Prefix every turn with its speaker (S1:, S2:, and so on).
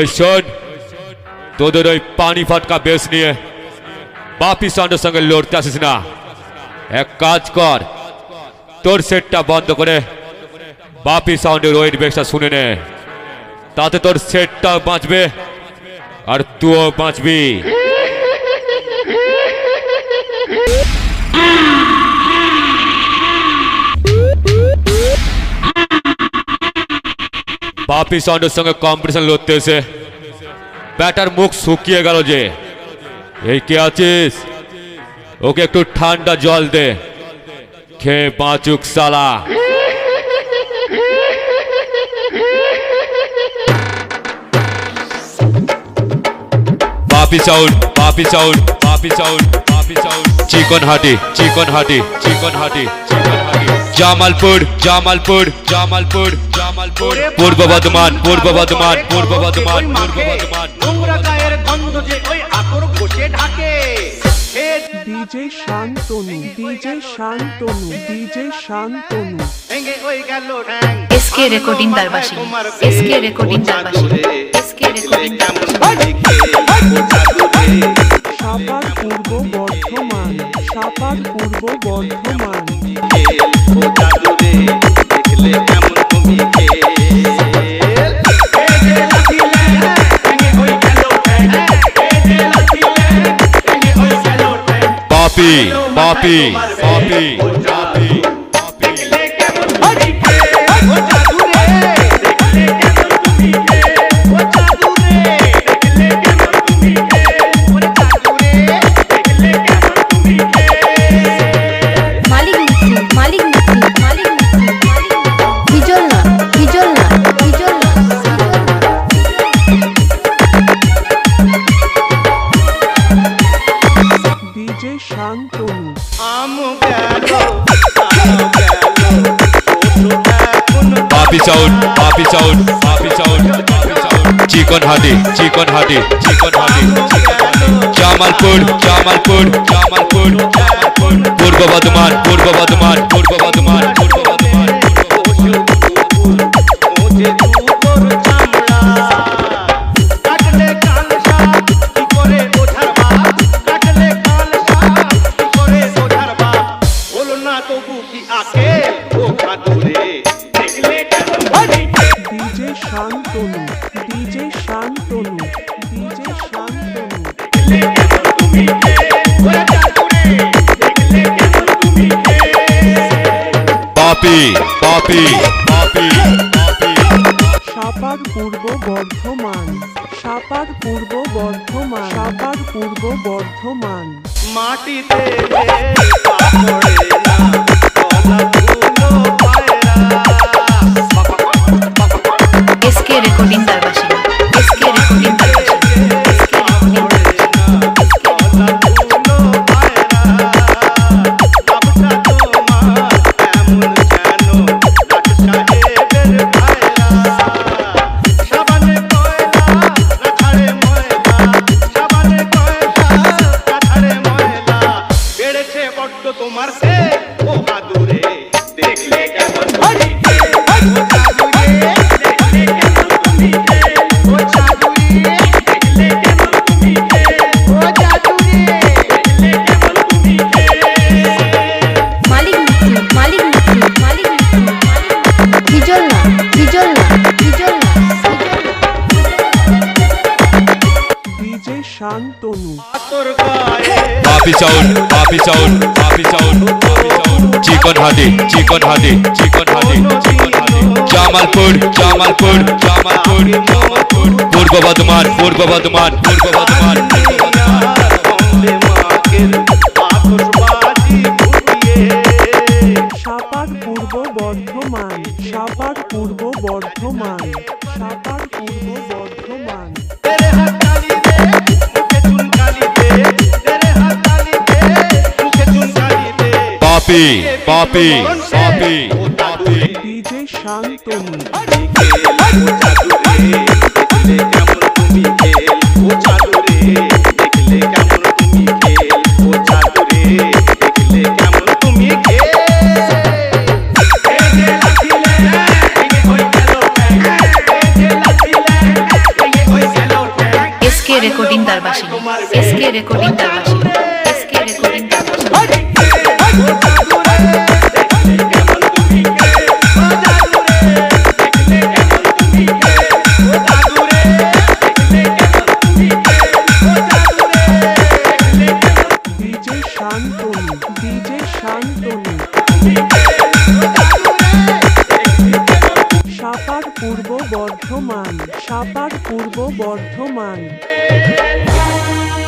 S1: ওই শোন, তোদের ওই পানি ফাটকা বেশ নিয়ে বাপি সাউন্ডের সঙ্গে লড়তে আসিস না। এক কাজ কর, তোর সেটটা বন্ধ করে বাপি সাউন্ডের ওয়েট বেশটা শুনে নে, তাতে তোর সেটটাও বাঁচবে আর তুইও বাঁচবি। বাপি সাউন্ডের সঙ্গে কম্পিটিশন লড়তে এসে ব্যাটার মুখ শুকিয়ে গেল যে। এই কে আছিস? ওকে একটু ঠান্ডা জল দে, খেয়ে বাঁচুক সালা। বাপি sound, Bapi sound, Bapi sound, Bapi sound. চিকন হাটি, চিকন হাটি, চিকন হাটি, চিকন হাটি। জামালপুর, জামালপুর, জামালপুর, জামালপুর। পূর্ব বর্ধমান, পূর্ব বর্ধমান, পূর্ব বর্ধমান, পূর্ব বর্ধমান।
S2: নোংরা গায়ের গন্ধ যে ওই আতর ঘষে ঢাকে।
S3: DJ Shantanu, DJ Shantanu, DJ Shantanu.
S2: ভেঙে ওই গেল ঠ্যাং।
S4: এসকে রেকর্ডিং দারবাসী, এসকে রেকর্ডিং দারবাসী, এসকে রেকর্ডিং দারবাসী।
S3: সাপার পূর্ব বর্ধমান, সাপার Purba Bardhaman.
S1: Bapi, Bapi, Bapi, Bapi.
S3: DJ Shantanu.
S1: Bapi sound, Bapi sound, Bapi sound, Bapi sound. চিকন হাটি, চিকন হাটি, চিকন হাটি, চিকন হাটি। জামালপুর, জামালপুর, জামালপুর, জামালপুর। পূর্ব Bardhaman, Purba Bardhaman, Purba Bardhaman, Purba Bardhaman.
S3: DJ Shantanu, DJ Shantanu, DJ Shantanu.
S1: Bapi, Bapi, Bapi, Bapi.
S3: সাপার পূর্ব বর্ধমান, সাপার পূর্ব বর্ধমান, সাপার পূর্ব বর্ধমান।
S2: মাটিতে পা পড়ে না, গলা ধুলো পায়রা।
S4: এসকে রেকর্ডিং দারবাসী, এসকে রেকর্ডিং দারবাসী, এসকে রেকর্ডিং
S2: তোমার সে ও বাদুরে দেখলে কেমন
S3: Shantanu.
S1: Bapi sound, Bapi sound, Bapi sound, Bapi sound. চিকন হাটি, চিকন হাটি, চিকন হাটি, চিকন হাটি। জামালপুর, জামালপুর, জামালপুর, জামালপুর। পূর্ব বর্ধমান, পূর্ব বর্ধমান, পূর্ব বর্ধমান, পূর্ব বর্ধমান।
S3: সাপার পূর্ব বর্ধমান, সাপার পূর্ব বর্ধমান, সাপার পূর্ব বর্ধমান।
S1: বাপি, বাপি, বাপি, বাপি।
S3: ডিজে শান্তনু।
S2: তুমি
S4: এসকে রেকর্ডিং দারবাসিনী এসকে রেকর্ডিং দারবাসিনী এসকে রেকর্ডিং দারবাসিনী
S3: ডিজে শান্তনু ডিজে শান্তনু সাপার পূর্ব বর্ধমান সাপার পূর্ব বর্ধমান